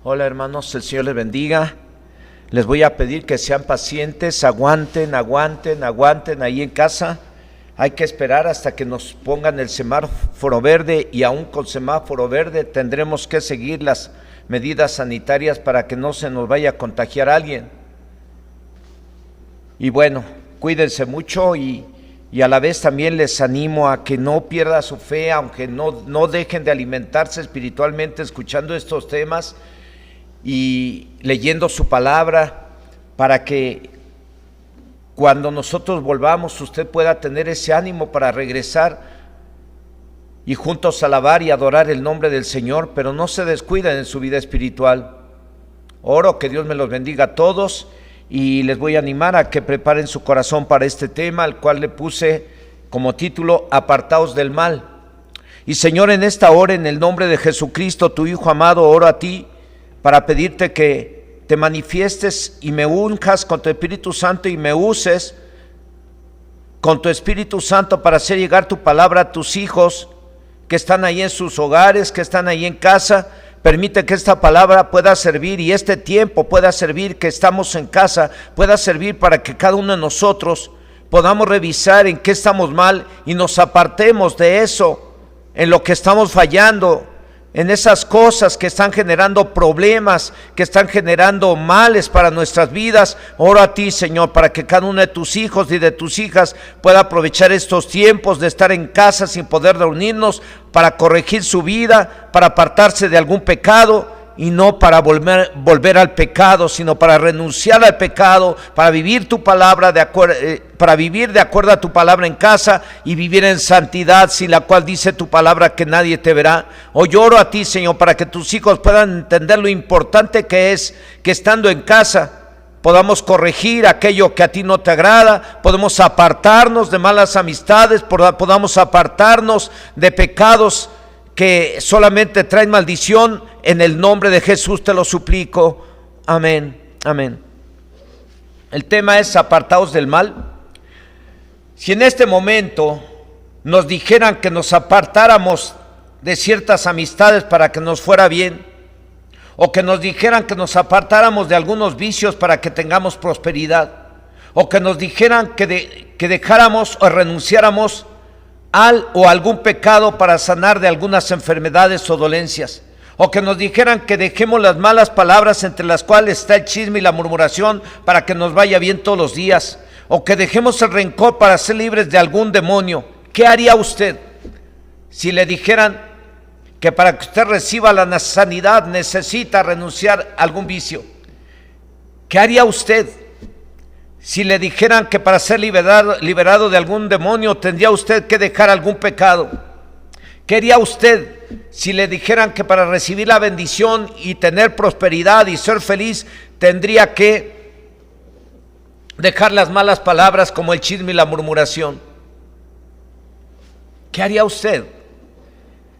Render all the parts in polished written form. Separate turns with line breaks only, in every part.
Hola hermanos, el Señor les bendiga. Les voy a pedir que sean pacientes, aguanten ahí en casa. Hay que esperar hasta que nos pongan el semáforo verde, y aún con semáforo verde tendremos que seguir las medidas sanitarias para que no se nos vaya a contagiar a alguien. Y bueno, cuídense mucho y a la vez también les animo a que no pierdan su fe, aunque no dejen de alimentarse espiritualmente escuchando estos temas y leyendo su palabra, para que cuando nosotros volvamos usted pueda tener ese ánimo para regresar y juntos alabar y adorar el nombre del Señor, pero no se descuiden en su vida espiritual. Oro que Dios me los bendiga a todos, y les voy a animar a que preparen su corazón para este tema, al cual le puse como título: Apartaos del mal. Y Señor, en esta hora, en el nombre de Jesucristo, tu Hijo amado, oro a ti para pedirte que te manifiestes y me unjas con tu Espíritu Santo y me uses con tu Espíritu Santo para hacer llegar tu palabra a tus hijos que están ahí en sus hogares, que están ahí en casa. Permite que esta palabra pueda servir, y este tiempo pueda servir, que estamos en casa, pueda servir para que cada uno de nosotros podamos revisar en qué estamos mal y nos apartemos de eso, en lo que estamos fallando, en esas cosas que están generando problemas, que están generando males para nuestras vidas. Oro a ti, Señor, para que cada uno de tus hijos y de tus hijas pueda aprovechar estos tiempos de estar en casa sin poder reunirnos, para corregir su vida, para apartarse de algún pecado, y no para volver al pecado, sino para renunciar al pecado, para vivir tu palabra para vivir de acuerdo a tu palabra en casa y vivir en santidad, sin la cual dice tu palabra que nadie te verá. Hoy oro a ti, Señor, para que tus hijos puedan entender lo importante que es que estando en casa podamos corregir aquello que a ti no te agrada, podemos apartarnos de malas amistades, podamos apartarnos de pecados que solamente traen maldición. En el nombre de Jesús te lo suplico. Amén, amén. El tema es apartaos del mal. Si en este momento nos dijeran que nos apartáramos de ciertas amistades para que nos fuera bien, o que nos dijeran que nos apartáramos de algunos vicios para que tengamos prosperidad, o que nos dijeran que dejáramos o renunciáramos al o algún pecado para sanar de algunas enfermedades o dolencias, o que nos dijeran que dejemos las malas palabras, entre las cuales está el chisme y la murmuración, para que nos vaya bien todos los días, o que dejemos el rencor para ser libres de algún demonio, ¿qué haría usted si le dijeran que para que usted reciba la sanidad necesita renunciar a algún vicio? ¿Qué haría usted si le dijeran que para ser liberado de algún demonio tendría usted que dejar algún pecado? ¿Qué haría usted si le dijeran que para recibir la bendición y tener prosperidad y ser feliz tendría que dejar las malas palabras como el chisme y la murmuración? ¿Qué haría usted?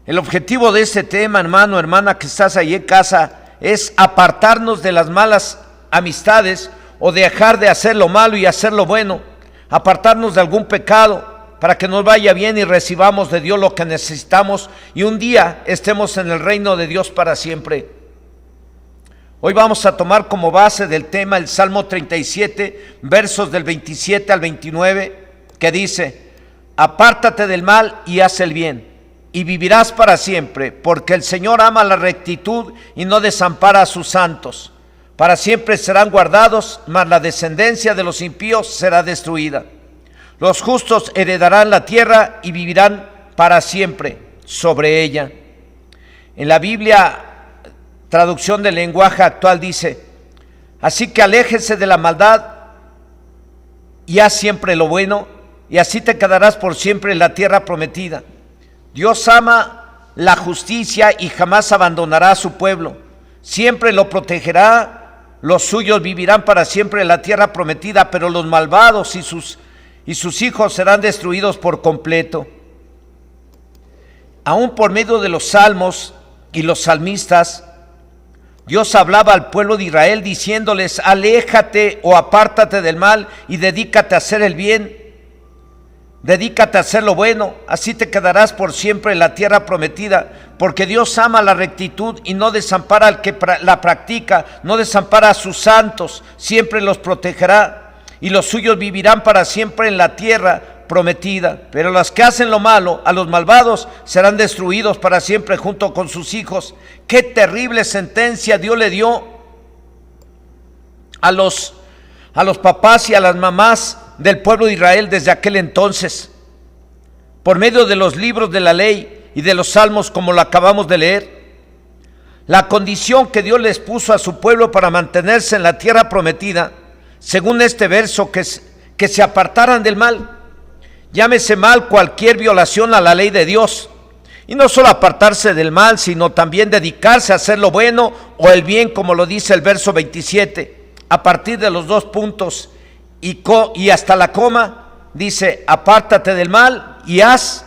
El objetivo de este tema, hermano, hermana, que estás ahí en casa, es apartarnos de las malas amistades, o dejar de hacer lo malo y hacer lo bueno, apartarnos de algún pecado para que nos vaya bien y recibamos de Dios lo que necesitamos, y un día estemos en el reino de Dios para siempre. Hoy vamos a tomar como base del tema el Salmo 37, versos del 27 al 29, que dice: apártate del mal y haz el bien, y vivirás para siempre, porque el Señor ama la rectitud y no desampara a sus santos. Para siempre serán guardados, mas la descendencia de los impíos será destruida. Los justos heredarán la tierra y vivirán para siempre sobre ella. En la Biblia, traducción del lenguaje actual, dice: así que aléjese de la maldad y haz siempre lo bueno, y así te quedarás por siempre en la tierra prometida. Dios ama la justicia y jamás abandonará a su pueblo. Siempre lo protegerá. Los suyos vivirán para siempre en la tierra prometida, pero los malvados y sus hijos serán destruidos por completo. Aún por medio de los salmos y los salmistas, Dios hablaba al pueblo de Israel diciéndoles: aléjate o apártate del mal y dedícate a hacer el bien. Dedícate a hacer lo bueno, así te quedarás por siempre en la tierra prometida, porque Dios ama la rectitud y no desampara al que la practica, no desampara a sus santos, siempre los protegerá, y los suyos vivirán para siempre en la tierra prometida. Pero los que hacen lo malo, a los malvados, serán destruidos para siempre junto con sus hijos. Qué terrible sentencia Dios le dio a los papás y a las mamás del pueblo de Israel desde aquel entonces, por medio de los libros de la ley y de los salmos, como lo acabamos de leer. La condición que Dios les puso a su pueblo para mantenerse en la tierra prometida, según este verso, que se apartaran del mal. Llámese mal cualquier violación a la ley de Dios, y no solo apartarse del mal, sino también dedicarse a hacer lo bueno o el bien, como lo dice el verso 27, a partir de los 2 puntos y hasta la coma, dice: apártate del mal y haz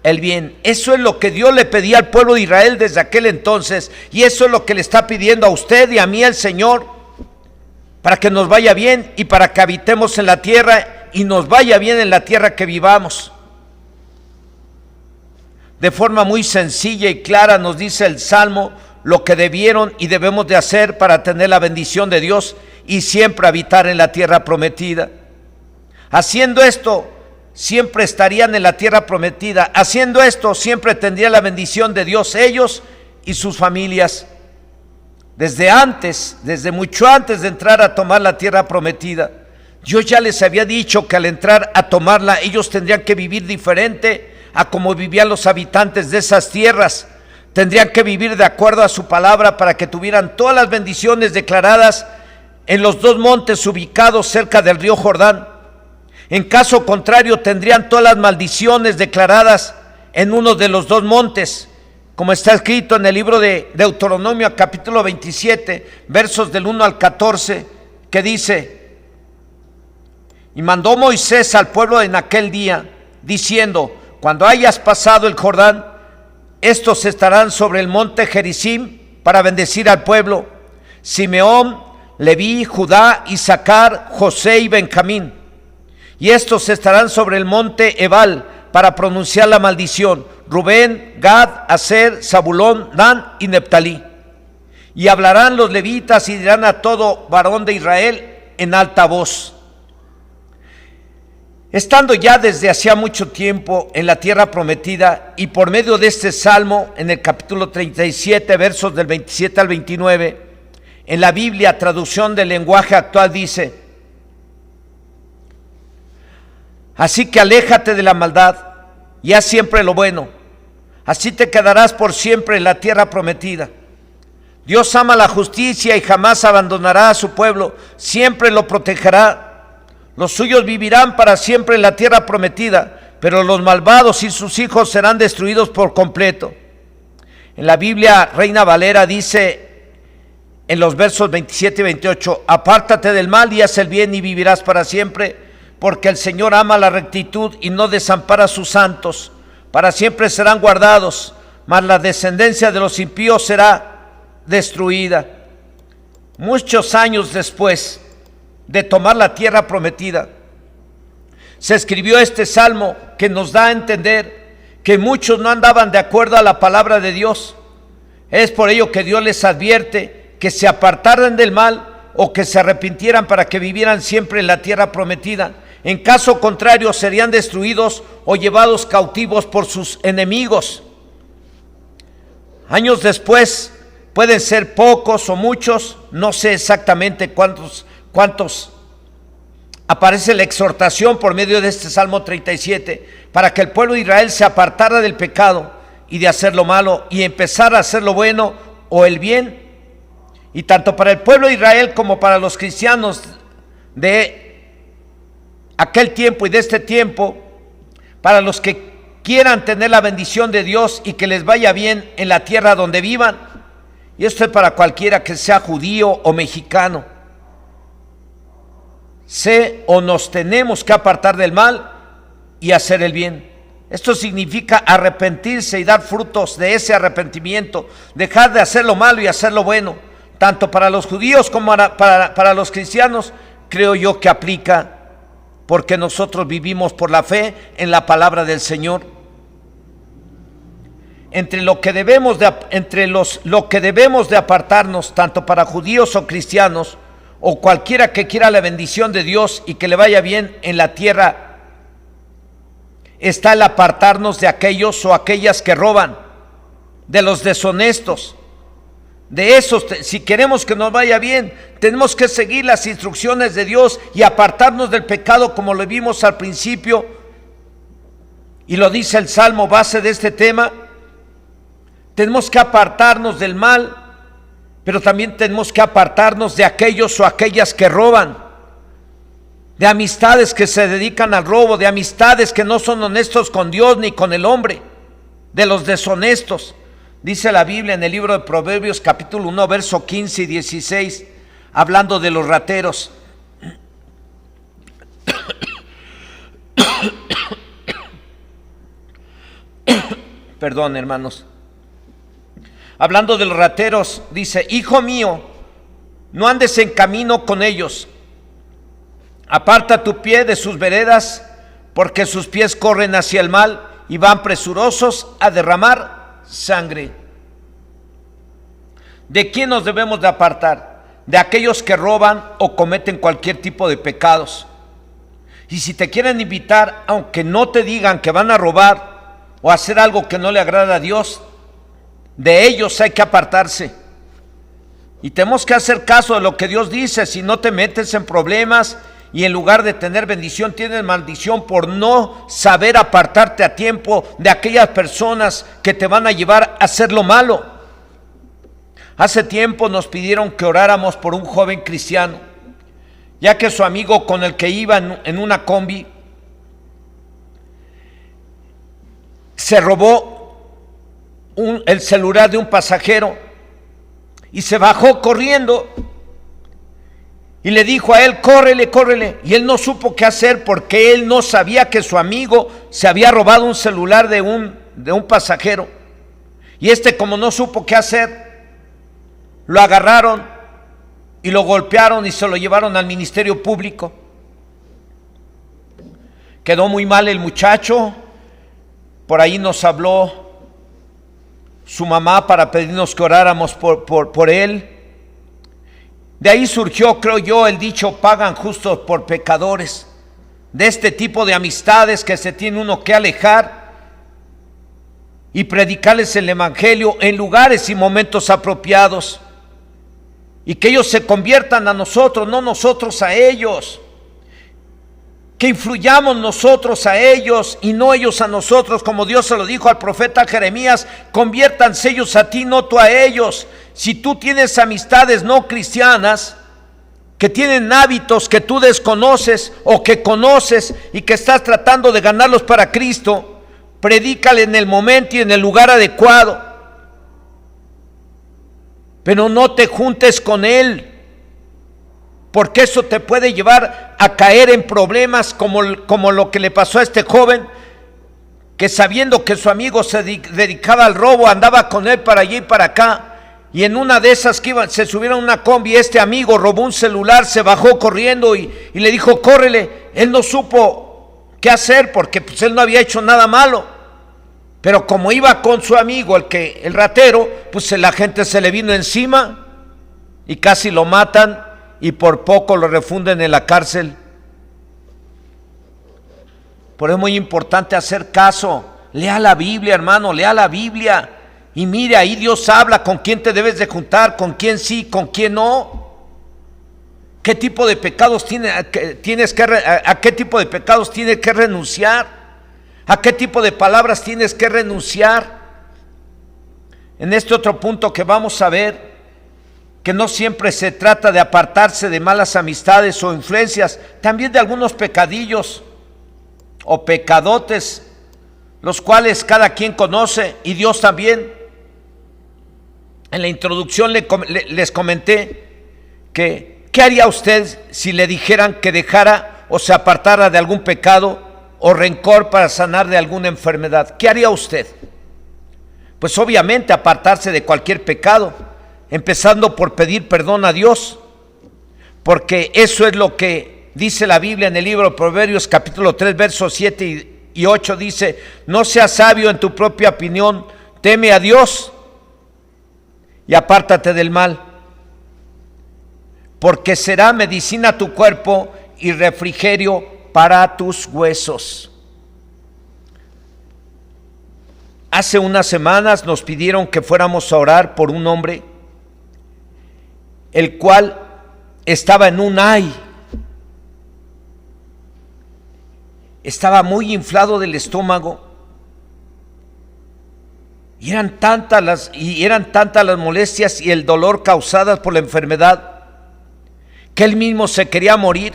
el bien. Eso es lo que Dios le pedía al pueblo de Israel desde aquel entonces, y eso es lo que le está pidiendo a usted y a mí el Señor, para que nos vaya bien y para que habitemos en la tierra y nos vaya bien en la tierra que vivamos. De forma muy sencilla y clara nos dice el Salmo lo que debieron y debemos de hacer para tener la bendición de Dios y siempre habitar en la tierra prometida. Haciendo esto, siempre estarían en la tierra prometida. Haciendo esto, siempre tendrían la bendición de Dios, ellos y sus familias. Desde mucho antes de entrar a tomar la tierra prometida, Dios ya les había dicho que al entrar a tomarla, ellos tendrían que vivir diferente a como vivían los habitantes de esas tierras. Tendrían que vivir de acuerdo a su palabra para que tuvieran todas las bendiciones declaradas en los 2 montes ubicados cerca del río Jordán. En caso contrario, tendrían todas las maldiciones declaradas en uno de los 2 montes, como está escrito en el libro de Deuteronomio, capítulo 27, versos del 1 al 14, que dice: y mandó Moisés al pueblo en aquel día, diciendo: cuando hayas pasado el Jordán, estos estarán sobre el monte Gerizim para bendecir al pueblo: Simeón, Leví, Judá, Isaacar, José y Benjamín. Y estos estarán sobre el monte Ebal para pronunciar la maldición: Rubén, Gad, Aser, Zabulón, Dan y Neptalí. Y hablarán los levitas y dirán a todo varón de Israel en alta voz. Estando ya desde hacía mucho tiempo en la tierra prometida, y por medio de este salmo, en el capítulo 37, versos del 27 al 29, en la Biblia, traducción del lenguaje actual, dice: así que aléjate de la maldad y haz siempre lo bueno, así te quedarás por siempre en la tierra prometida. Dios ama la justicia y jamás abandonará a su pueblo, siempre lo protegerá. Los suyos vivirán para siempre en la tierra prometida, pero los malvados y sus hijos serán destruidos por completo. En la Biblia Reina Valera dice en los versos 27 y 28: apártate del mal y haz el bien y vivirás para siempre, porque el Señor ama la rectitud y no desampara a sus santos. Para siempre serán guardados, mas la descendencia de los impíos será destruida. Muchos años después de tomar la tierra prometida, se escribió este salmo que nos da a entender que muchos no andaban de acuerdo a la palabra de Dios. Es por ello que Dios les advierte que se apartaran del mal o que se arrepintieran para que vivieran siempre en la tierra prometida. En caso contrario, serían destruidos o llevados cautivos por sus enemigos. Años después, pueden ser pocos o muchos, no sé exactamente cuántos, aparece la exhortación por medio de este Salmo 37 para que el pueblo de Israel se apartara del pecado y de hacer lo malo y empezara a hacer lo bueno o el bien. Y tanto para el pueblo de Israel como para los cristianos de aquel tiempo y de este tiempo, para los que quieran tener la bendición de Dios y que les vaya bien en la tierra donde vivan, y esto es para cualquiera que sea judío o mexicano, nos tenemos que apartar del mal y hacer el bien. Esto significa arrepentirse y dar frutos de ese arrepentimiento, dejar de hacer lo malo y hacer lo bueno. Tanto para los judíos como para los cristianos, creo yo que aplica porque nosotros vivimos por la fe en la palabra del Señor. Lo que debemos de apartarnos, tanto para judíos o cristianos, o cualquiera que quiera la bendición de Dios y que le vaya bien en la tierra, está el apartarnos de aquellos o aquellas que roban, de los deshonestos. De esos, si queremos que nos vaya bien, tenemos que seguir las instrucciones de Dios y apartarnos del pecado, como lo vimos al principio, y lo dice el Salmo base de este tema. Tenemos que apartarnos del mal, pero también tenemos que apartarnos de aquellos o aquellas que roban, de amistades que se dedican al robo, de amistades que no son honestos con Dios ni con el hombre, de los deshonestos. Dice la Biblia en el libro de Proverbios capítulo 1, verso 15 y 16, hablando de los rateros. Perdón, hermanos. Hablando de los rateros, dice: hijo mío, no andes en camino con ellos. Aparta tu pie de sus veredas, porque sus pies corren hacia el mal y van presurosos a derramar sangre. ¿De quién nos debemos de apartar? De aquellos que roban o cometen cualquier tipo de pecados. Y si te quieren invitar, aunque no te digan que van a robar o hacer algo que no le agrada a Dios, de ellos hay que apartarse. Y tenemos que hacer caso de lo que Dios dice. Si no te metes en problemas y en lugar de tener bendición tienes maldición por no saber apartarte a tiempo de aquellas personas que te van a llevar a hacer lo malo. Hace tiempo nos pidieron que oráramos por un joven cristiano, ya que su amigo con el que iba en una combi se robó el celular de un pasajero y se bajó corriendo y le dijo a él: córrele, córrele. Y él no supo qué hacer, porque él no sabía que su amigo se había robado un celular de un pasajero. Y como no supo qué hacer, lo agarraron y lo golpearon y se lo llevaron al Ministerio Público. Quedó muy mal el muchacho. Por ahí nos habló su mamá para pedirnos que oráramos por él. De ahí surgió, creo yo, el dicho: pagan justos por pecadores. De este tipo de amistades que se tiene uno que alejar y predicarles el evangelio en lugares y momentos apropiados, y que ellos se conviertan a nosotros, no nosotros a ellos. Que influyamos nosotros a ellos y no ellos a nosotros, como Dios se lo dijo al profeta Jeremías: conviértanse ellos a ti, no tú a ellos. Si tú tienes amistades no cristianas que tienen hábitos que tú desconoces o que conoces y que estás tratando de ganarlos para Cristo, predícale en el momento y en el lugar adecuado, pero no te juntes con él, porque eso te puede llevar a caer en problemas como lo que le pasó a este joven, que sabiendo que su amigo se dedicaba al robo, andaba con él para allí y para acá, y en una de esas que se subieron a una combi, este amigo robó un celular, se bajó corriendo y le dijo: córrele. Él no supo qué hacer, porque pues él no había hecho nada malo, pero como iba con su amigo, el ratero, pues la gente se le vino encima y casi lo matan, y por poco lo refunden en la cárcel. Por eso es muy importante hacer caso. Lea la Biblia, hermano, lea la Biblia. Y mire, ahí Dios habla con quién te debes de juntar, con quién sí, con quién no. ¿Qué tipo de pecados a qué tipo de pecados tienes que renunciar? ¿A qué tipo de palabras tienes que renunciar? En este otro punto que vamos a ver, que no siempre se trata de apartarse de malas amistades o influencias, también de algunos pecadillos o pecadotes, los cuales cada quien conoce y Dios también. En la introducción les comenté que ¿qué haría usted si le dijeran que dejara o se apartara de algún pecado o rencor para sanar de alguna enfermedad? ¿Qué haría usted? Pues obviamente apartarse de cualquier pecado, empezando por pedir perdón a Dios, porque eso es lo que Dice la Biblia en el libro de Proverbios capítulo 3 versos 7 y 8, dice: no seas sabio en tu propia opinión, teme a Dios y apártate del mal, porque será medicina a tu cuerpo y refrigerio para tus huesos. Hace unas semanas nos pidieron que fuéramos a orar por un hombre, el cual estaba en un ay. Estaba muy inflado del estómago. Y eran tantas las molestias y el dolor causadas por la enfermedad, que él mismo se quería morir.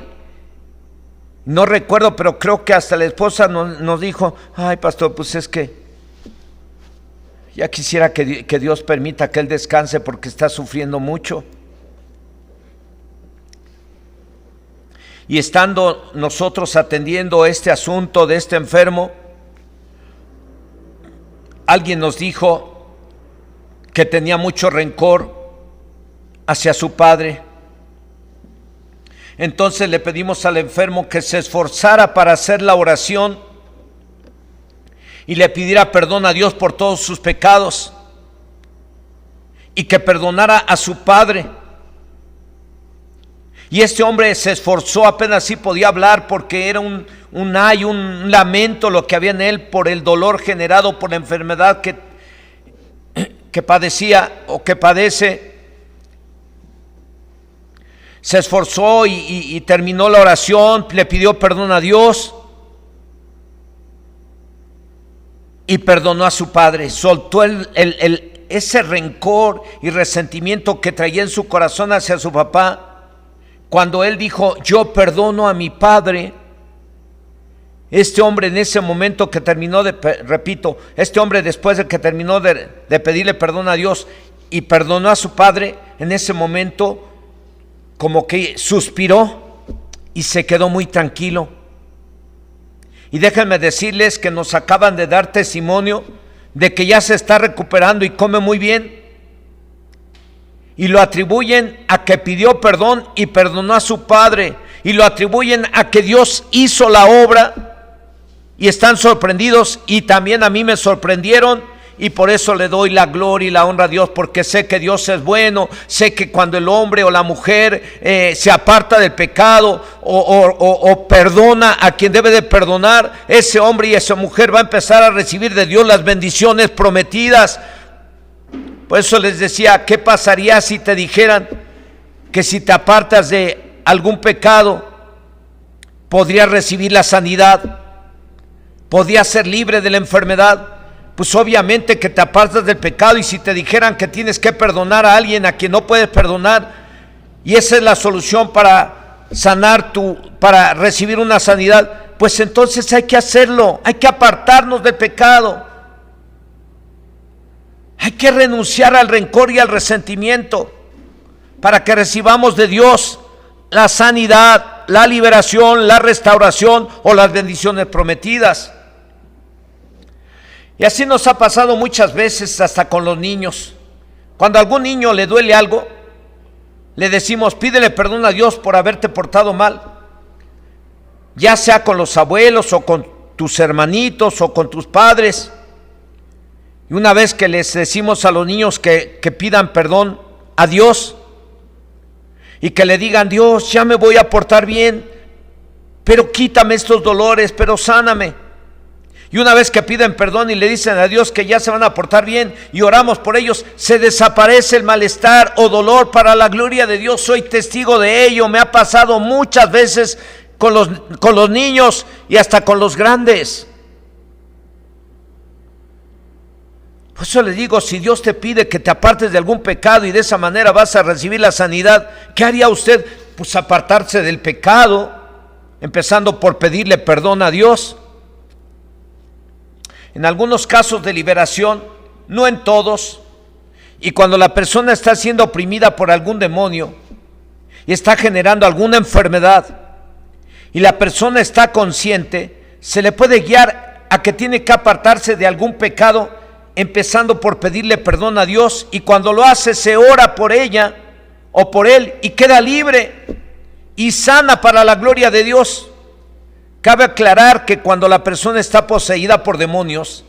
No recuerdo, pero creo que hasta la esposa nos dijo: ay, pastor, pues es que ya quisiera que Dios permita que él descanse porque está sufriendo mucho. Y estando nosotros atendiendo este asunto de este enfermo, alguien nos dijo que tenía mucho rencor hacia su padre. Entonces le pedimos al enfermo que se esforzara para hacer la oración y le pidiera perdón a Dios por todos sus pecados y que perdonara a su padre. Y este hombre se esforzó, apenas sí podía hablar porque era un lamento lo que había en él por el dolor generado por la enfermedad que padecía o que padece. Se esforzó y terminó la oración, le pidió perdón a Dios y perdonó a su padre. Soltó ese rencor y resentimiento que traía en su corazón hacia su papá. Cuando él dijo: yo perdono a mi padre, este hombre en ese momento que terminó este hombre después de que terminó de pedirle perdón a Dios y perdonó a su padre, en ese momento como que suspiró y se quedó muy tranquilo. Y déjenme decirles que nos acaban de dar testimonio de que ya se está recuperando y come muy bien. Y lo atribuyen a que pidió perdón y perdonó a su padre. Y lo atribuyen a que Dios hizo la obra. Y están sorprendidos, y también a mí me sorprendieron. Y por eso le doy la gloria y la honra a Dios, porque sé que Dios es bueno. Sé que cuando el hombre o la mujer se aparta del pecado o perdona a quien debe de perdonar, ese hombre y esa mujer va a empezar a recibir de Dios las bendiciones prometidas. Por eso les decía: ¿qué pasaría si te dijeran que si te apartas de algún pecado podrías recibir la sanidad, podrías ser libre de la enfermedad? Pues obviamente que te apartas del pecado. Y si te dijeran que tienes que perdonar a alguien a quien no puedes perdonar, y esa es la solución para para recibir una sanidad, pues entonces hay que hacerlo. Hay que apartarnos del pecado. Hay que renunciar al rencor y al resentimiento para que recibamos de Dios la sanidad, la liberación, la restauración o las bendiciones prometidas. Y así nos ha pasado muchas veces hasta con los niños. Cuando a algún niño le duele algo, le decimos: pídele perdón a Dios por haberte portado mal, ya sea con los abuelos o con tus hermanitos o con tus padres. Y una vez que les decimos a los niños que pidan perdón a Dios y que le digan: Dios, ya me voy a portar bien, pero quítame estos dolores, pero sáname. Y una vez que piden perdón y le dicen a Dios que ya se van a portar bien y oramos por ellos, se desaparece el malestar o dolor para la gloria de Dios. Soy testigo de ello, me ha pasado muchas veces con los niños y hasta con los grandes. Por eso le digo: si Dios te pide que te apartes de algún pecado y de esa manera vas a recibir la sanidad, ¿qué haría usted? Pues apartarse del pecado, empezando por pedirle perdón a Dios. En algunos casos de liberación, no en todos, y cuando la persona está siendo oprimida por algún demonio y está generando alguna enfermedad y la persona está consciente, se le puede guiar a que tiene que apartarse de algún pecado, empezando por pedirle perdón a Dios, y cuando lo hace se ora por ella o por él y queda libre. y sana para la gloria de Dios. Cabe aclarar que cuando la persona está poseída por demonios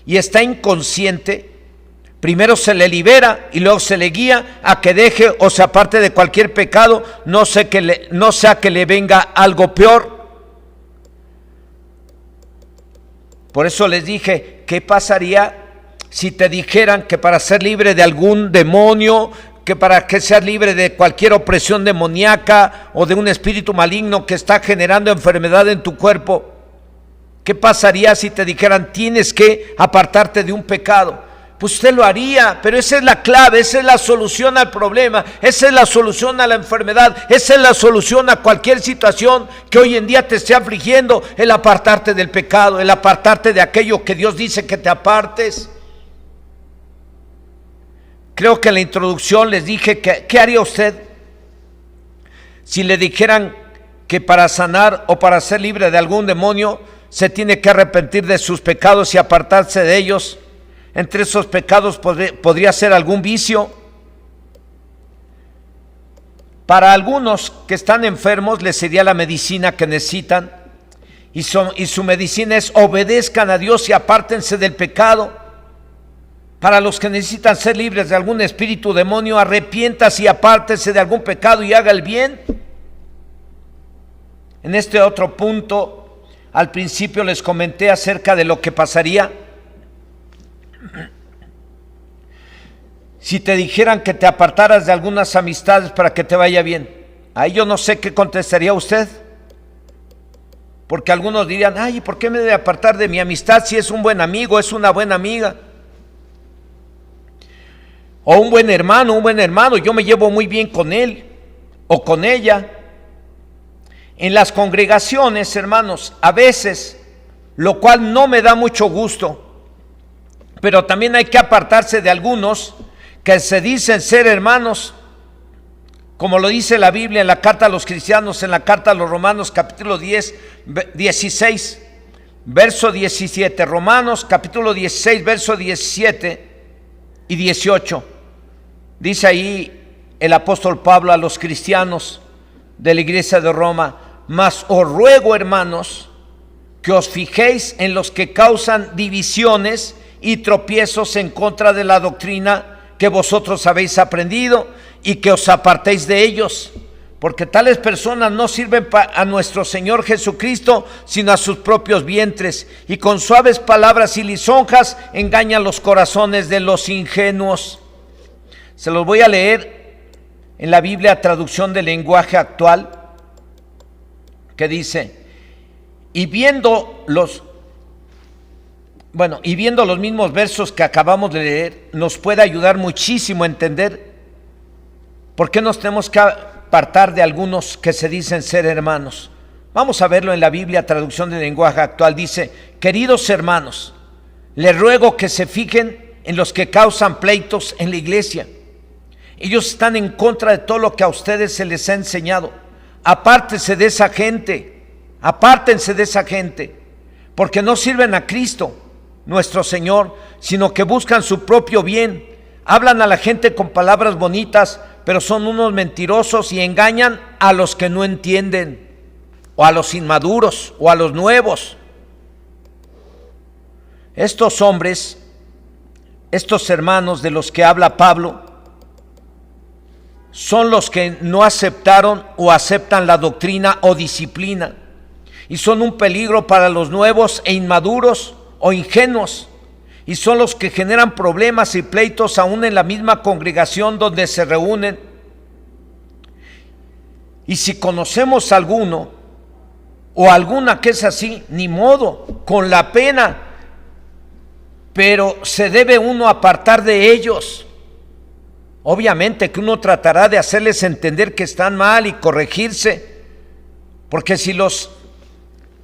y está inconsciente, primero se le libera y luego se le guía a que deje o se aparte de cualquier pecado, no sea que le venga algo peor. Por eso les dije, ¿qué pasaría si te dijeran que para ser libre de algún demonio, que para que seas libre de cualquier opresión demoníaca o de un espíritu maligno que está generando enfermedad en tu cuerpo? ¿Qué pasaría si te dijeran tienes que apartarte de un pecado? Pues usted lo haría, pero esa es la clave, esa es la solución al problema, esa es la solución a la enfermedad, esa es la solución a cualquier situación que hoy en día te esté afligiendo, el apartarte del pecado, el apartarte de aquello que Dios dice que te apartes. Creo que en la introducción les dije que ¿qué haría usted si le dijeran que para sanar o para ser libre de algún demonio se tiene que arrepentir de sus pecados y apartarse de ellos? Entre esos pecados podría ser algún vicio. Para algunos que están enfermos les sería la medicina que necesitan, y su medicina es obedezcan a Dios y apártense del pecado. Para los que necesitan ser libres de algún espíritu demonio, arrepiéntase y apártese de algún pecado y haga el bien. En este otro punto, al principio les comenté acerca de lo que pasaría si te dijeran que te apartaras de algunas amistades para que te vaya bien. Ahí yo no sé qué contestaría usted, porque algunos dirían, ay, ¿por qué me debe apartar de mi amistad si es un buen amigo, es una buena amiga? O un buen hermano, yo me llevo muy bien con él o con ella. En las congregaciones, hermanos, a veces, lo cual no me da mucho gusto, pero también hay que apartarse de algunos que se dicen ser hermanos, como lo dice la Biblia en la carta a los cristianos, en la carta a los Romanos capítulo 16, verso 17, Romanos capítulo 16, verso 17 y 18. Dice ahí el apóstol Pablo a los cristianos de la iglesia de Roma, mas os ruego, hermanos, que os fijéis en los que causan divisiones y tropiezos en contra de la doctrina que vosotros habéis aprendido, y que os apartéis de ellos, porque tales personas no sirven a nuestro Señor Jesucristo, sino a sus propios vientres, y con suaves palabras y lisonjas engañan los corazones de los ingenuos. Se los voy a leer en la Biblia, traducción del lenguaje actual, que dice, y viendo los mismos versos que acabamos de leer, nos puede ayudar muchísimo a entender por qué nos tenemos que apartar de algunos que se dicen ser hermanos. Vamos a verlo en la Biblia, traducción del lenguaje actual. Dice, queridos hermanos, les ruego que se fijen en los que causan pleitos en la iglesia. Ellos están en contra de todo lo que a ustedes se les ha enseñado. Apártense de esa gente, porque no sirven a Cristo, nuestro Señor, sino que buscan su propio bien. Hablan a la gente con palabras bonitas, pero son unos mentirosos y engañan a los que no entienden, o a los inmaduros, o a los nuevos. Estos hombres, estos hermanos de los que habla Pablo, son los que no aceptaron o aceptan la doctrina o disciplina, y son un peligro para los nuevos e inmaduros o ingenuos, y son los que generan problemas y pleitos aún en la misma congregación donde se reúnen. Y si conocemos alguno o alguna que es así, ni modo, con la pena, pero se debe uno apartar de ellos. Obviamente que uno tratará de hacerles entender que están mal y corregirse, porque si los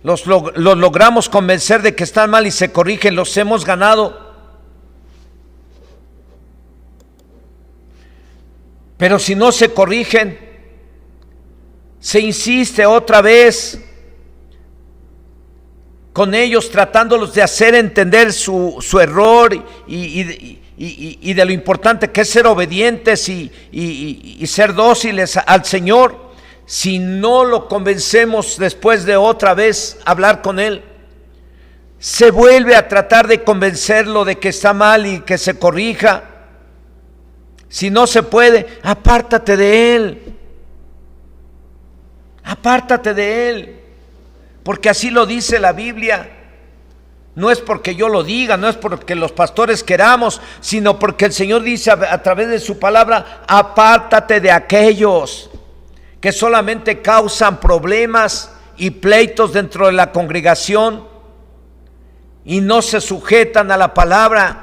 logramos convencer de que están mal y se corrigen, los hemos ganado. Pero si no se corrigen, se insiste otra vez con ellos, tratándolos de hacer entender su error y de lo importante que es ser obedientes y ser dóciles al Señor. si no lo convencemos después de otra vez hablar con él, se vuelve a tratar de convencerlo de que está mal y que se corrija. Si no se puede, apártate de él. Apártate de él. Porque así lo dice la Biblia. No es porque yo lo diga, no es porque los pastores queramos, sino porque el Señor dice a través de su palabra: apártate de aquellos que solamente causan problemas y pleitos dentro de la congregación y no se sujetan a la palabra.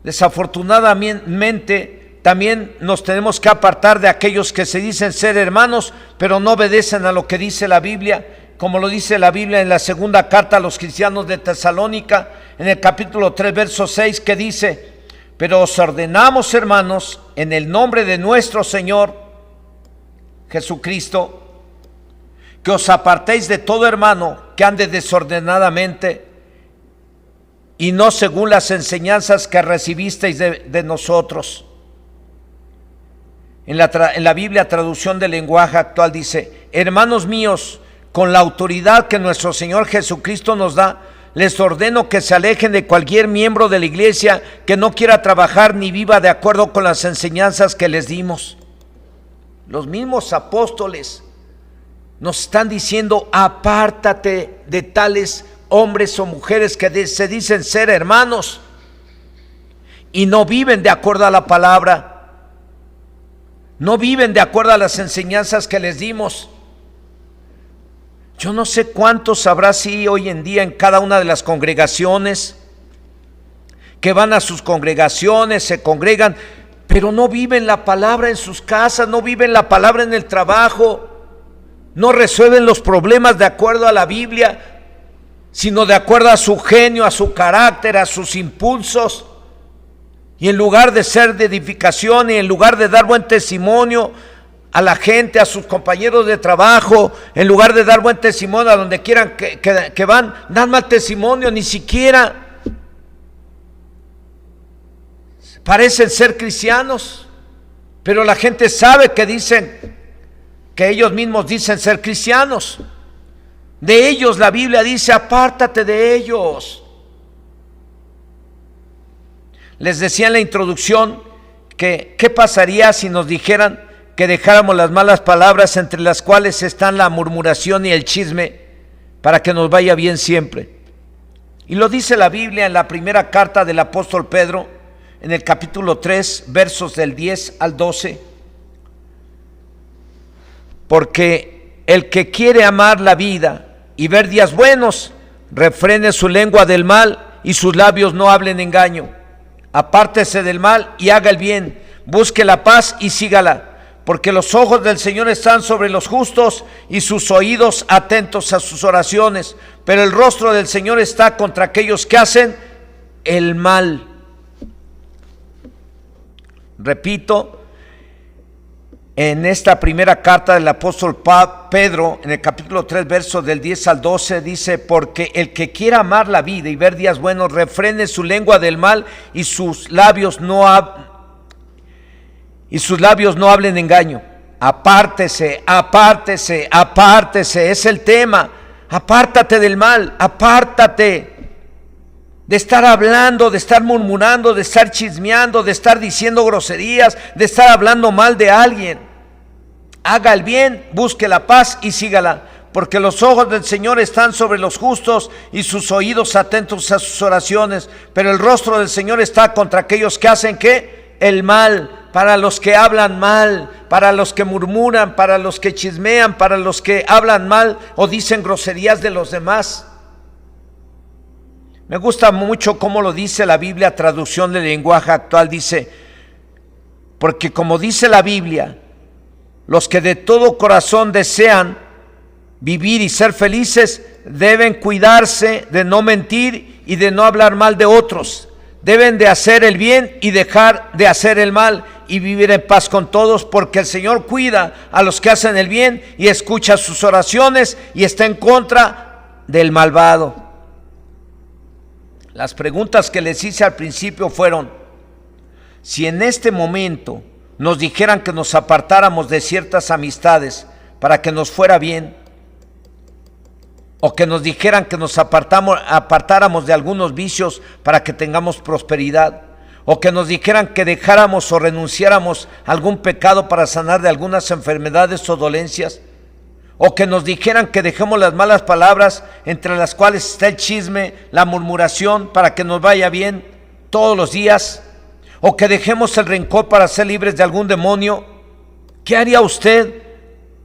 Desafortunadamente, también nos tenemos que apartar de aquellos que se dicen ser hermanos, pero no obedecen a lo que dice la Biblia, como lo dice la Biblia en la segunda carta a los cristianos de Tesalónica, en el capítulo 3, verso 6, que dice: pero os ordenamos, hermanos, en el nombre de nuestro Señor Jesucristo, que os apartéis de todo hermano que ande desordenadamente y no según las enseñanzas que recibisteis de nosotros. En la Biblia, traducción del lenguaje actual, dice: hermanos míos, con la autoridad que nuestro Señor Jesucristo nos da, les ordeno que se alejen de cualquier miembro de la iglesia que no quiera trabajar ni viva de acuerdo con las enseñanzas que les dimos. Los mismos apóstoles nos están diciendo: apártate de tales hombres o mujeres que se dicen ser hermanos y no viven de acuerdo a la palabra, no viven de acuerdo a las enseñanzas que les dimos. Yo no sé cuántos habrá así hoy en día en cada una de las congregaciones, que van a sus congregaciones, se congregan, pero no viven la palabra en sus casas, no viven la palabra en el trabajo, no resuelven los problemas de acuerdo a la Biblia, sino de acuerdo a su genio, a su carácter, a sus impulsos. Y en lugar de ser de edificación y en lugar de dar buen testimonio a la gente, a sus compañeros de trabajo, en lugar de dar buen testimonio a donde quieran que van, dan mal testimonio. Ni siquiera parecen ser cristianos, pero la gente sabe que dicen, que ellos mismos dicen ser cristianos. De ellos la Biblia dice: apártate de ellos. Les decía en la introducción que qué pasaría si nos dijeran que dejáramos las malas palabras, entre las cuales están la murmuración y el chisme, para que nos vaya bien siempre. Y lo dice la Biblia en la primera carta del apóstol Pedro, en el capítulo 3, versos del 10 al 12. Porque el que quiere amar la vida y ver días buenos, refrene su lengua del mal y sus labios no hablen engaño. Apártese del mal y haga el bien, busque la paz y sígala, porque los ojos del Señor están sobre los justos y sus oídos atentos a sus oraciones, pero el rostro del Señor está contra aquellos que hacen el mal. Repito, en esta primera carta del apóstol Pedro, en el capítulo 3, versos del 10 al 12, dice: porque el que quiera amar la vida y ver días buenos, refrene su lengua del mal y sus labios no hablen engaño. Apártese, apártese, apártese, es el tema. Apártate del mal, apártate de estar hablando, de estar murmurando, de estar chismeando, de estar diciendo groserías, de estar hablando mal de alguien. Haga el bien, busque la paz y sígala, porque los ojos del Señor están sobre los justos y sus oídos atentos a sus oraciones, pero el rostro del Señor está contra aquellos que hacen ¿qué? El mal, para los que hablan mal, para los que murmuran, para los que chismean, para los que hablan mal o dicen groserías de los demás. Me gusta mucho cómo lo dice la Biblia, traducción del lenguaje actual, dice: porque como dice la Biblia, los que de todo corazón desean vivir y ser felices deben cuidarse de no mentir y de no hablar mal de otros. Deben de hacer el bien y dejar de hacer el mal y vivir en paz con todos, porque el Señor cuida a los que hacen el bien y escucha sus oraciones y está en contra del malvado. Las preguntas que les hice al principio fueron: si en este momento nos dijeran que nos apartáramos de ciertas amistades para que nos fuera bien, o que nos dijeran que nos apartáramos de algunos vicios para que tengamos prosperidad, o que nos dijeran que dejáramos o renunciáramos a algún pecado para sanar de algunas enfermedades o dolencias, o que nos dijeran que dejemos las malas palabras, entre las cuales está el chisme, la murmuración, para que nos vaya bien todos los días, o que dejemos el rencor para ser libres de algún demonio. ¿Qué haría usted,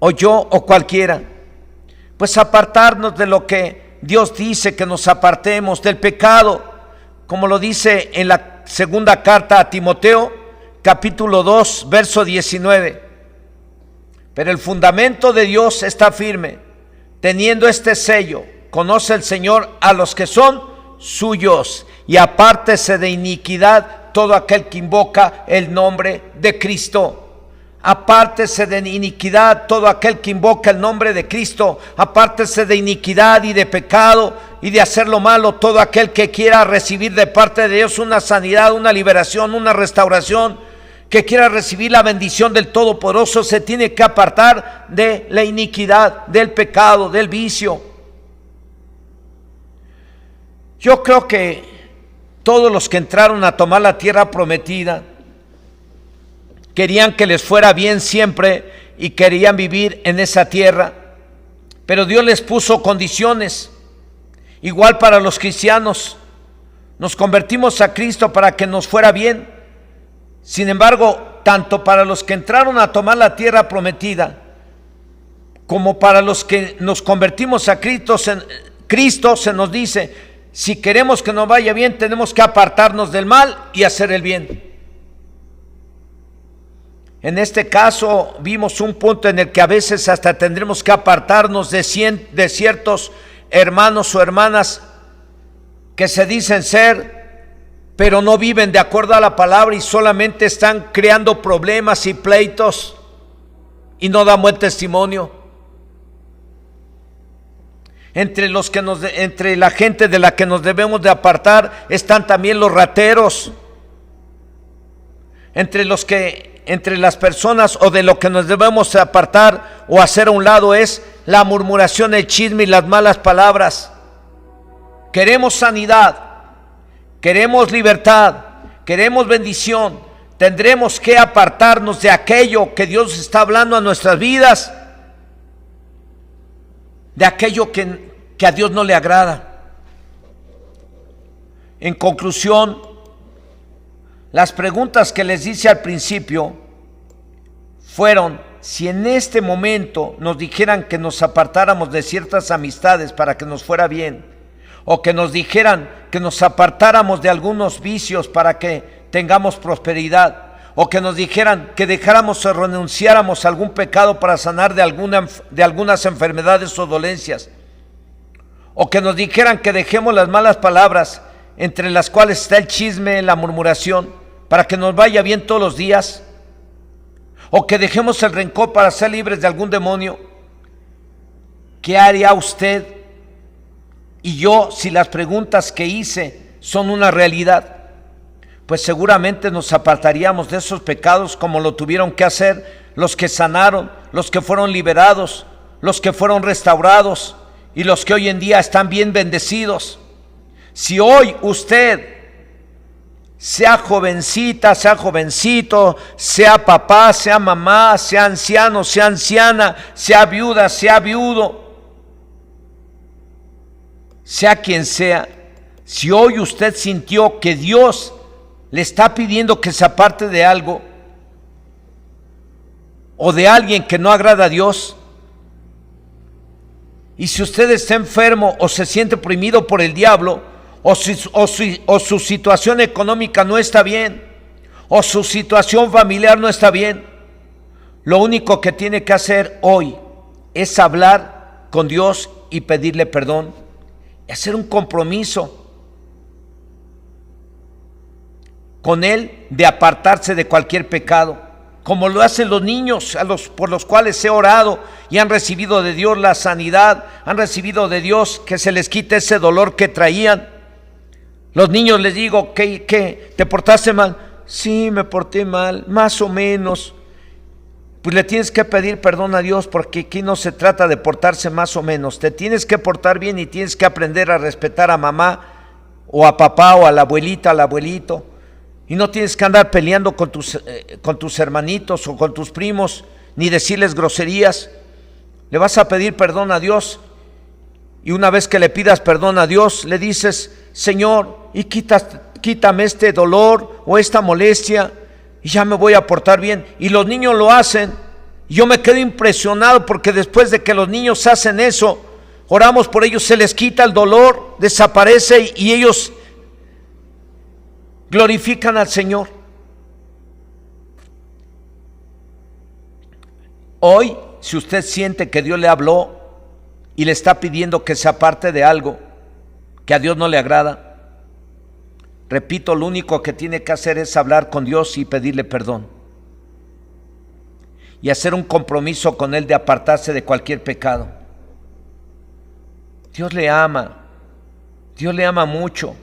o yo, o cualquiera? Pues apartarnos de lo que Dios dice que nos apartemos, del pecado, como lo dice en la segunda carta a Timoteo, capítulo 2, verso 19. Pero el fundamento de Dios está firme, teniendo este sello: conoce el Señor a los que son suyos, y apártese de iniquidad todo aquel que invoca el nombre de Cristo. Apártese de iniquidad todo aquel que invoca el nombre de Cristo. Apártese de iniquidad y de pecado y de hacer lo malo todo aquel que quiera recibir de parte de Dios una sanidad, una liberación, una restauración, que quiera recibir la bendición del Todopoderoso. Se tiene que apartar de la iniquidad, del pecado, del vicio. Yo creo que todos los que entraron a tomar la tierra prometida querían que les fuera bien siempre y querían vivir en esa tierra, pero Dios les puso condiciones. Igual para los cristianos, nos convertimos a Cristo para que nos fuera bien. Sin embargo, tanto para los que entraron a tomar la tierra prometida, como para los que nos convertimos a Cristo se nos dice: si queremos que nos vaya bien, tenemos que apartarnos del mal y hacer el bien. En este caso vimos un punto en el que a veces hasta tendremos que apartarnos de ciertos hermanos o hermanas que se dicen ser, pero no viven de acuerdo a la palabra y solamente están creando problemas y pleitos y no dan buen testimonio. Entre la gente de la que nos debemos de apartar están también los rateros. Entre las personas o de lo que nos debemos apartar o hacer a un lado es la murmuración, el chisme y las malas palabras. Queremos sanidad, queremos libertad, queremos bendición. Tendremos que apartarnos de aquello que Dios está hablando a nuestras vidas, de aquello que a Dios no le agrada. En conclusión, las preguntas que les hice al principio fueron: si en este momento nos dijeran que nos apartáramos de ciertas amistades para que nos fuera bien, o que nos dijeran que nos apartáramos de algunos vicios para que tengamos prosperidad, o que nos dijeran que dejáramos o renunciáramos a algún pecado para sanar de algunas enfermedades o dolencias, o que nos dijeran que dejemos las malas palabras, entre las cuales está el chisme, la murmuración, para que nos vaya bien todos los días, o que dejemos el rencor para ser libres de algún demonio, ¿qué haría usted y yo si las preguntas que hice son una realidad? Pues seguramente nos apartaríamos de esos pecados como lo tuvieron que hacer los que sanaron, los que fueron liberados, los que fueron restaurados y los que hoy en día están bien bendecidos. Si hoy usted, sea jovencita, sea jovencito, sea papá, sea mamá, sea anciano, sea anciana, sea viuda, sea viudo, sea quien sea, si hoy usted sintió que Dios le está pidiendo que se aparte de algo o de alguien que no agrada a Dios, y si usted está enfermo o se siente oprimido por el diablo, o su situación económica no está bien, o su situación familiar no está bien, lo único que tiene que hacer hoy es hablar con Dios y pedirle perdón, y hacer un compromiso con Él de apartarse de cualquier pecado, como lo hacen los niños por los cuales he orado y han recibido de Dios la sanidad, han recibido de Dios que se les quite ese dolor que traían. Los niños les digo: ¿qué? ¿Te portaste mal? Sí, me porté mal, más o menos. Pues le tienes que pedir perdón a Dios, porque aquí no se trata de portarse más o menos. Te tienes que portar bien y tienes que aprender a respetar a mamá o a papá o a la abuelita, al abuelito. Y no tienes que andar peleando con tus hermanitos o con tus primos, ni decirles groserías. Le vas a pedir perdón a Dios. Y una vez que le pidas perdón a Dios, le dices: Señor, y quítame este dolor o esta molestia, y ya me voy a portar bien. Y los niños lo hacen. Y yo me quedo impresionado, porque después de que los niños hacen eso, oramos por ellos, se les quita el dolor, desaparece y ellos glorifican al Señor. Hoy, si usted siente que Dios le habló y le está pidiendo que se aparte de algo que a Dios no le agrada, repito, lo único que tiene que hacer es hablar con Dios y pedirle perdón. Y hacer un compromiso con Él de apartarse de cualquier pecado. Dios le ama. Dios le ama mucho.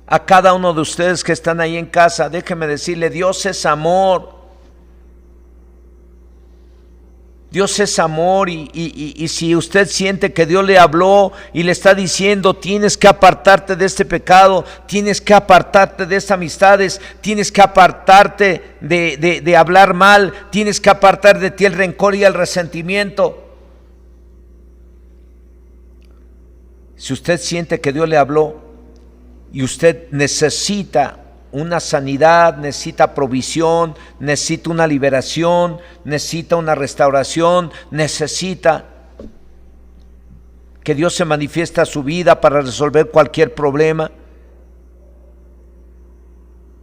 A cada uno de ustedes que están ahí en casa, déjeme decirle, Dios es amor. Dios es amor, y si usted siente que Dios le habló y le está diciendo: tienes que apartarte de este pecado, tienes que apartarte de estas amistades, tienes que apartarte de hablar mal, tienes que apartar de ti el rencor y el resentimiento. Si usted siente que Dios le habló y usted necesita una sanidad, necesita provisión, necesita una liberación, necesita una restauración, necesita que Dios se manifieste a su vida para resolver cualquier problema,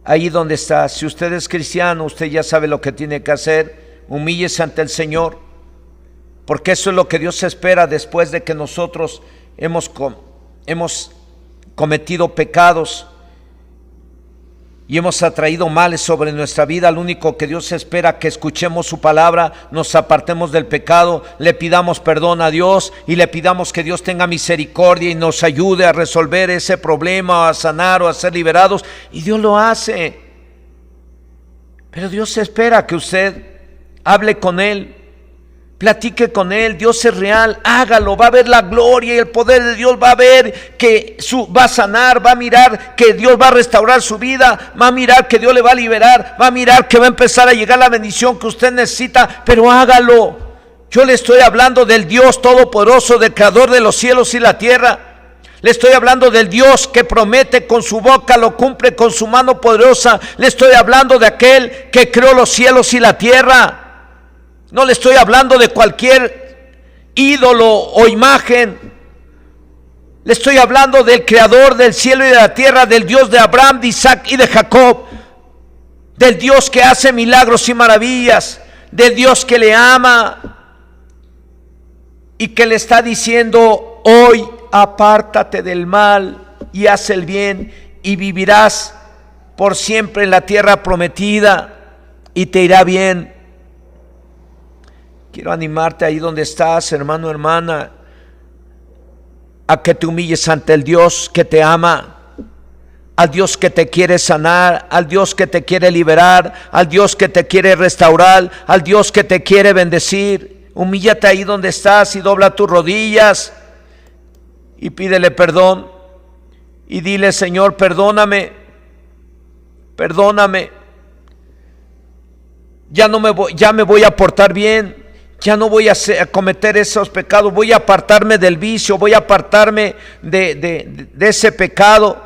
ahí donde está, si usted es cristiano, usted ya sabe lo que tiene que hacer. Humíllese ante el Señor, porque eso es lo que Dios espera después de que nosotros hemos cometido pecados y hemos atraído males sobre nuestra vida. Lo único que Dios espera, que escuchemos su palabra, nos apartemos del pecado, le pidamos perdón a Dios y le pidamos que Dios tenga misericordia y nos ayude a resolver ese problema, a sanar o a ser liberados. Y Dios lo hace. Pero Dios espera que usted hable con Él, platique con Él. Dios es real, hágalo, va a ver la gloria y el poder de Dios, va a ver que va a sanar, va a mirar que Dios va a restaurar su vida, va a mirar que Dios le va a liberar, va a mirar que va a empezar a llegar la bendición que usted necesita. Pero hágalo. Yo le estoy hablando del Dios todopoderoso, del creador de los cielos y la tierra. Le estoy hablando del Dios que promete con su boca, lo cumple con su mano poderosa. Le estoy hablando de aquel que creó los cielos y la tierra. No le estoy hablando de cualquier ídolo o imagen. Le estoy hablando del creador del cielo y de la tierra, del Dios de Abraham, de Isaac y de Jacob, del Dios que hace milagros y maravillas, del Dios que le ama y que le está diciendo hoy: apártate del mal y haz el bien, y vivirás por siempre en la tierra prometida, y te irá bien. Quiero animarte ahí donde estás, hermano, hermana, a que te humilles ante el Dios que te ama, al Dios que te quiere sanar, al Dios que te quiere liberar, al Dios que te quiere restaurar, al Dios que te quiere bendecir. Humíllate ahí donde estás y dobla tus rodillas y pídele perdón y dile: Señor, perdóname, perdóname. Ya me voy a portar bien. Ya no voy a cometer esos pecados, voy a apartarme del vicio, voy a apartarme de ese pecado.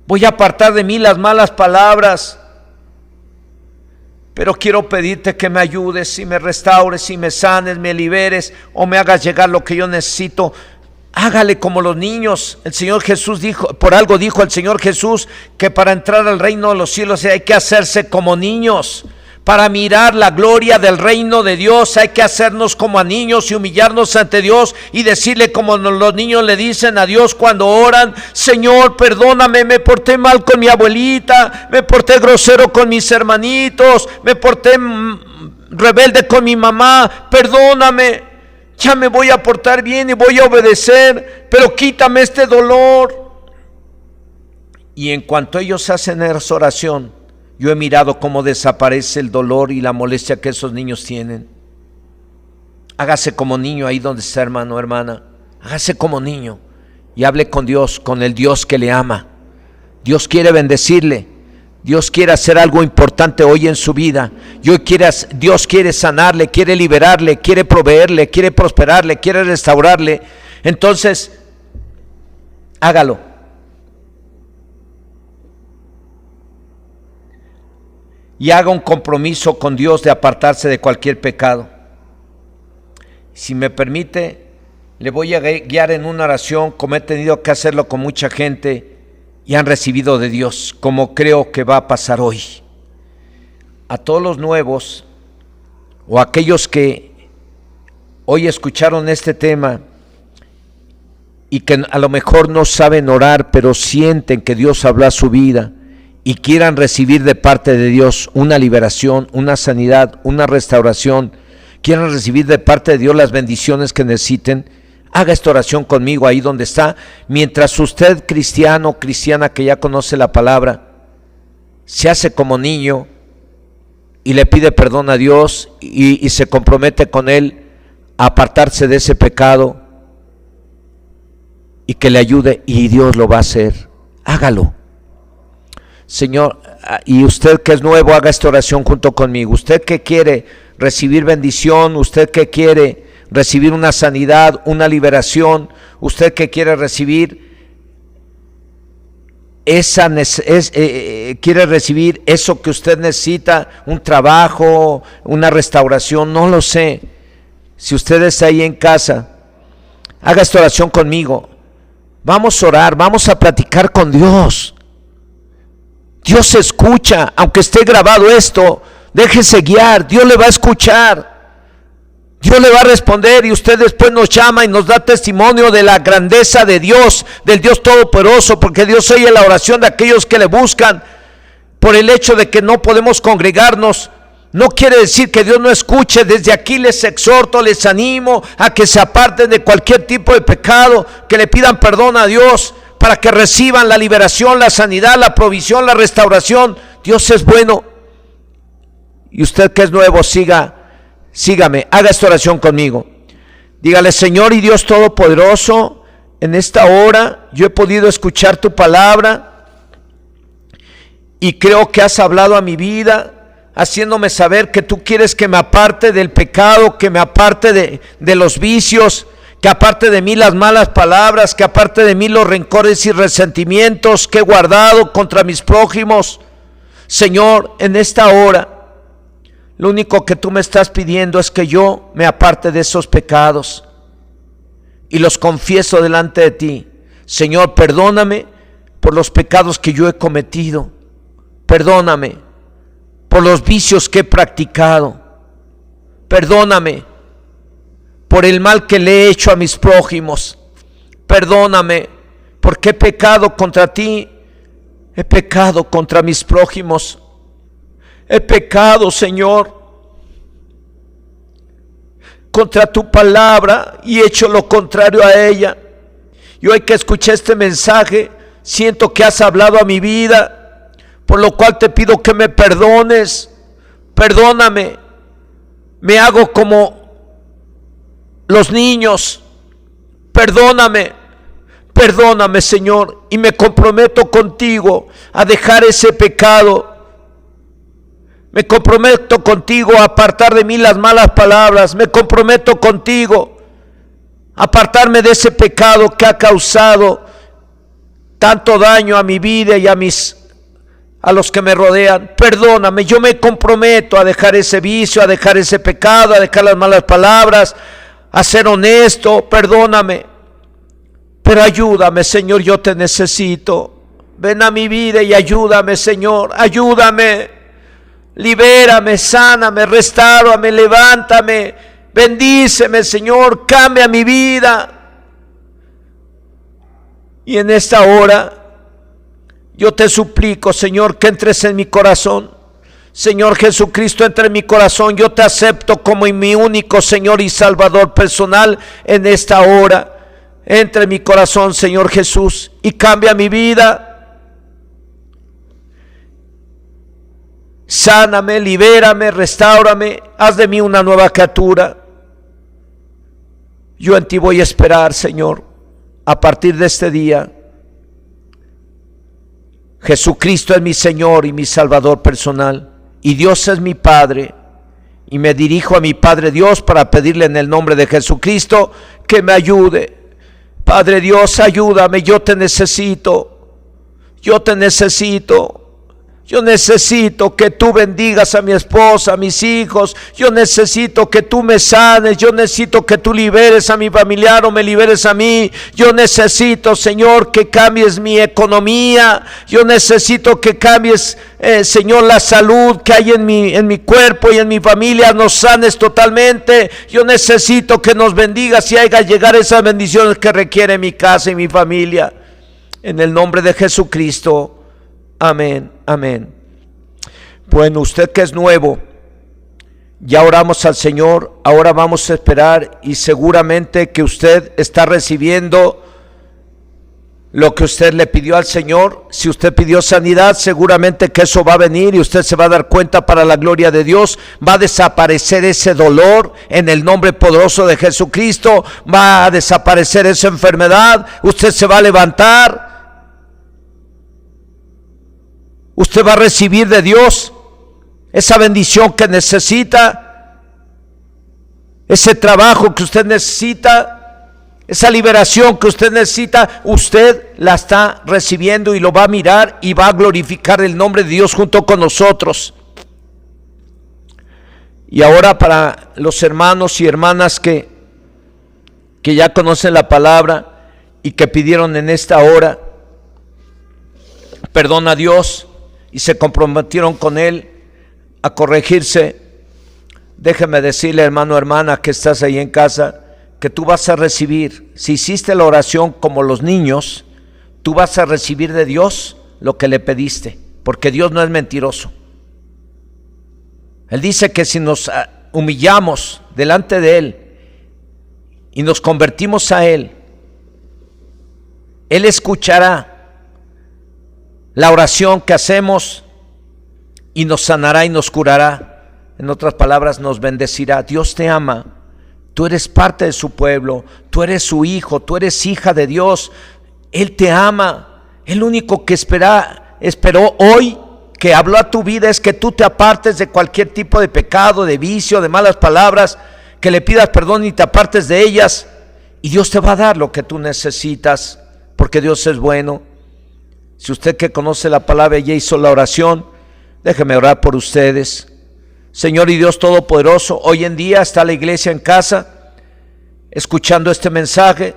Voy a apartar de mí las malas palabras. Pero quiero pedirte que me ayudes y me restaures y me sanes, me liberes o me hagas llegar lo que yo necesito. Hágale como los niños. El Señor Jesús dijo, por algo dijo el Señor Jesús, que para entrar al reino de los cielos hay que hacerse como niños. Para mirar la gloria del reino de Dios hay que hacernos como a niños y humillarnos ante Dios y decirle como los niños le dicen a Dios cuando oran: Señor, perdóname, me porté mal con mi abuelita, me porté grosero con mis hermanitos, me porté rebelde con mi mamá, perdóname, ya me voy a portar bien y voy a obedecer, pero quítame este dolor. Y en cuanto ellos hacen esa oración, yo he mirado cómo desaparece el dolor y la molestia que esos niños tienen. Hágase como niño ahí donde está, hermano, hermana. Hágase como niño y hable con Dios, con el Dios que le ama. Dios quiere bendecirle. Dios quiere hacer algo importante hoy en su vida. Dios quiere sanarle, quiere liberarle, quiere proveerle, quiere prosperarle, quiere restaurarle. Entonces, hágalo. Y haga un compromiso con Dios de apartarse de cualquier pecado. Si me permite, le voy a guiar en una oración, como he tenido que hacerlo con mucha gente y han recibido de Dios, como creo que va a pasar hoy. A todos los nuevos o aquellos que hoy escucharon este tema y que a lo mejor no saben orar, pero sienten que Dios habló a su vida y quieran recibir de parte de Dios una liberación, una sanidad, una restauración, quieran recibir de parte de Dios las bendiciones que necesiten, haga esta oración conmigo ahí donde está, mientras usted, cristiano, cristiana que ya conoce la palabra, se hace como niño y le pide perdón a Dios y se compromete con Él a apartarse de ese pecado y que le ayude, y Dios lo va a hacer. Hágalo. Señor, y usted que es nuevo, haga esta oración junto conmigo. Usted que quiere recibir bendición, usted que quiere recibir una sanidad, una liberación, usted que quiere recibir quiere recibir eso que usted necesita, un trabajo, una restauración, no lo sé. Si usted está ahí en casa, haga esta oración conmigo. Vamos a orar, vamos a platicar con Dios. Dios escucha, aunque esté grabado esto, déjese guiar, Dios le va a escuchar. Dios le va a responder y usted después nos llama y nos da testimonio de la grandeza de Dios, del Dios Todopoderoso, porque Dios oye la oración de aquellos que le buscan. Por el hecho de que no podemos congregarnos, no quiere decir que Dios no escuche. Desde aquí les exhorto, les animo a que se aparten de cualquier tipo de pecado, que le pidan perdón a Dios para que reciban la liberación, la sanidad, la provisión, la restauración. Dios es bueno. Y usted que es nuevo, sígame, haga esta oración conmigo. Dígale: Señor y Dios Todopoderoso, en esta hora yo he podido escuchar tu palabra y creo que has hablado a mi vida, haciéndome saber que tú quieres que me aparte del pecado, que me aparte de los vicios, que aparte de mí las malas palabras, que aparte de mí los rencores y resentimientos que he guardado contra mis prójimos. Señor, en esta hora lo único que tú me estás pidiendo es que yo me aparte de esos pecados y los confieso delante de ti. Señor, perdóname por los pecados que yo he cometido. Perdóname por los vicios que he practicado. Perdóname por el mal que le he hecho a mis prójimos. Perdóname porque he pecado contra ti. He pecado contra mis prójimos. He pecado, Señor, contra tu palabra y he hecho lo contrario a ella. Y hoy que escuché este mensaje, siento que has hablado a mi vida, por lo cual te pido que me perdones. Perdóname. Me hago como los niños. Perdóname. Perdóname, Señor, y me comprometo contigo a dejar ese pecado. Me comprometo contigo a apartar de mí las malas palabras. Me comprometo contigo a apartarme de ese pecado que ha causado tanto daño a mi vida y a los que me rodean. Perdóname, yo me comprometo a dejar ese vicio, a dejar ese pecado, a dejar las malas palabras, a ser honesto. Perdóname, pero ayúdame, Señor, yo te necesito. Ven a mi vida y ayúdame, Señor, ayúdame. Libérame, sáname, restáurame, levántame, bendíceme, Señor, cambia mi vida. Y en esta hora yo te suplico, Señor, que entres en mi corazón. Señor Jesucristo, entra en mi corazón. Yo te acepto como mi único Señor y Salvador personal en esta hora. Entra en mi corazón, Señor Jesús, y cambia mi vida. Sáname, libérame, restáurame, haz de mí una nueva criatura. Yo en ti voy a esperar, Señor, a partir de este día. Jesucristo es mi Señor y mi Salvador personal, y Dios es mi Padre, y me dirijo a mi Padre Dios para pedirle en el nombre de Jesucristo que me ayude. Padre Dios, ayúdame, yo te necesito, yo te necesito. Yo necesito que tú bendigas a mi esposa, a mis hijos. Yo necesito que tú me sanes. Yo necesito que tú liberes a mi familiar o me liberes a mí. Yo necesito, Señor, que cambies mi economía. Yo necesito que cambies, Señor, la salud que hay en mi cuerpo y en mi familia. Nos sanes totalmente. Yo necesito que nos bendigas y haga llegar esas bendiciones que requiere mi casa y mi familia. En el nombre de Jesucristo. Amén, amén. Bueno, usted que es nuevo, ya oramos al Señor, ahora vamos a esperar y seguramente que usted está recibiendo lo que usted le pidió al Señor. Si usted pidió sanidad, seguramente que eso va a venir y usted se va a dar cuenta para la gloria de Dios. Va a desaparecer ese dolor en el nombre poderoso de Jesucristo. Va a desaparecer esa enfermedad. Usted se va a levantar. Usted va a recibir de Dios esa bendición que necesita, ese trabajo que usted necesita, esa liberación que usted necesita. Usted la está recibiendo y lo va a mirar y va a glorificar el nombre de Dios junto con nosotros. Y ahora para los hermanos y hermanas que ya conocen la palabra y que pidieron en esta hora perdón a Dios y se comprometieron con Él a corregirse, déjeme decirle, hermano, hermana, que estás ahí en casa, que tú vas a recibir, si hiciste la oración como los niños, tú vas a recibir de Dios lo que le pediste, porque Dios no es mentiroso. Él dice que si nos humillamos delante de Él y nos convertimos a Él, Él escuchará la oración que hacemos y nos sanará y nos curará. En otras palabras, nos bendecirá. Dios te ama. Tú eres parte de su pueblo. Tú eres su hijo. Tú eres hija de Dios. Él te ama. El único que esperó hoy, que habló a tu vida, es que tú te apartes de cualquier tipo de pecado, de vicio, de malas palabras, que le pidas perdón y te apartes de ellas. Y Dios te va a dar lo que tú necesitas, porque Dios es bueno. Si usted que conoce la palabra ya hizo la oración, déjeme orar por ustedes. Señor y Dios Todopoderoso, hoy en día está la iglesia en casa, escuchando este mensaje.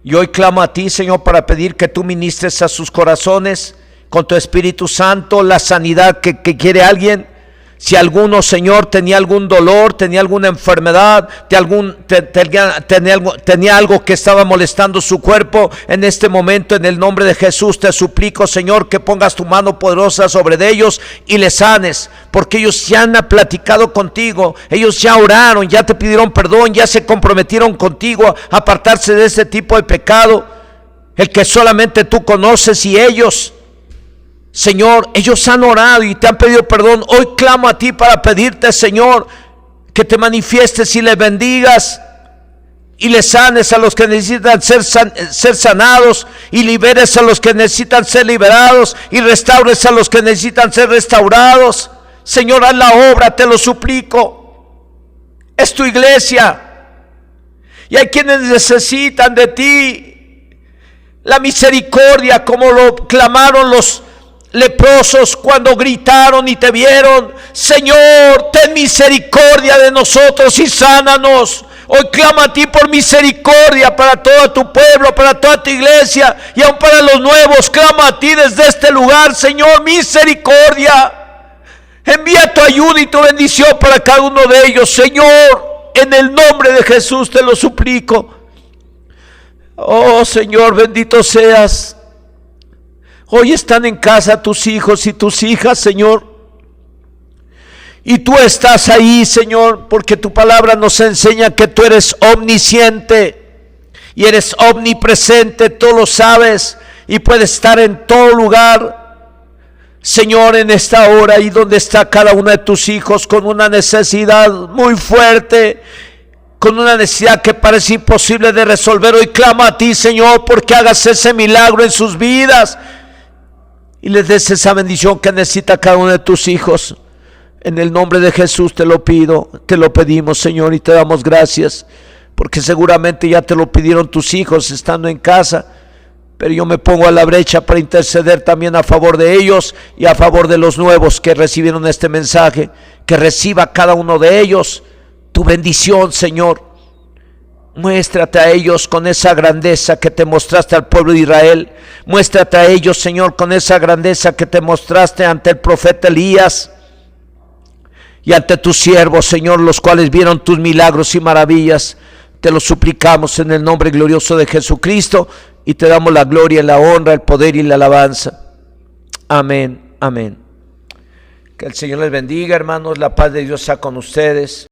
Y hoy clamo a ti, Señor, para pedir que tú ministres a sus corazones con tu Espíritu Santo la sanidad que quiere alguien. Si alguno, Señor, tenía algún dolor, tenía alguna enfermedad, tenía algo que estaba molestando su cuerpo, en este momento, en el nombre de Jesús, te suplico, Señor, que pongas tu mano poderosa sobre ellos y les sanes, porque ellos ya han platicado contigo, ellos ya oraron, ya te pidieron perdón, ya se comprometieron contigo a apartarse de este tipo de pecado, el que solamente tú conoces. Y ellos, Señor, ellos han orado y te han pedido perdón. Hoy clamo a ti para pedirte, Señor, que te manifiestes y les bendigas y les sanes a los que necesitan ser sanados, y liberes a los que necesitan ser liberados, y restaures a los que necesitan ser restaurados. Señor, haz la obra, te lo suplico. Es tu iglesia y hay quienes necesitan de ti la misericordia, como lo clamaron los leprosos cuando gritaron y te vieron. Señor, ten misericordia de nosotros y sánanos. Hoy clamo a ti por misericordia para todo tu pueblo, para toda tu iglesia y aún para los nuevos. Clamo a ti desde este lugar, Señor, misericordia. Envía tu ayuda y tu bendición para cada uno de ellos, Señor. En el nombre de Jesús te lo suplico. Oh, Señor, bendito seas. Hoy están en casa tus hijos y tus hijas, Señor. Y tú estás ahí, Señor, porque tu palabra nos enseña que tú eres omnisciente y eres omnipresente, tú lo sabes y puedes estar en todo lugar. Señor, en esta hora y donde está cada uno de tus hijos con una necesidad muy fuerte, con una necesidad que parece imposible de resolver, hoy clama a ti, Señor, porque hagas ese milagro en sus vidas y les des esa bendición que necesita cada uno de tus hijos. En el nombre de Jesús te lo pido, te lo pedimos, Señor, y te damos gracias, porque seguramente ya te lo pidieron tus hijos estando en casa, pero yo me pongo a la brecha para interceder también a favor de ellos y a favor de los nuevos que recibieron este mensaje. Que reciba cada uno de ellos tu bendición, Señor. Muéstrate a ellos con esa grandeza que te mostraste al pueblo de Israel. Muéstrate a ellos, Señor, con esa grandeza que te mostraste ante el profeta Elías y ante tus siervos, Señor, los cuales vieron tus milagros y maravillas. Te lo suplicamos en el nombre glorioso de Jesucristo y te damos la gloria, la honra, el poder y la alabanza. Amén, amén. Que el Señor les bendiga, hermanos. La paz de Dios sea con ustedes.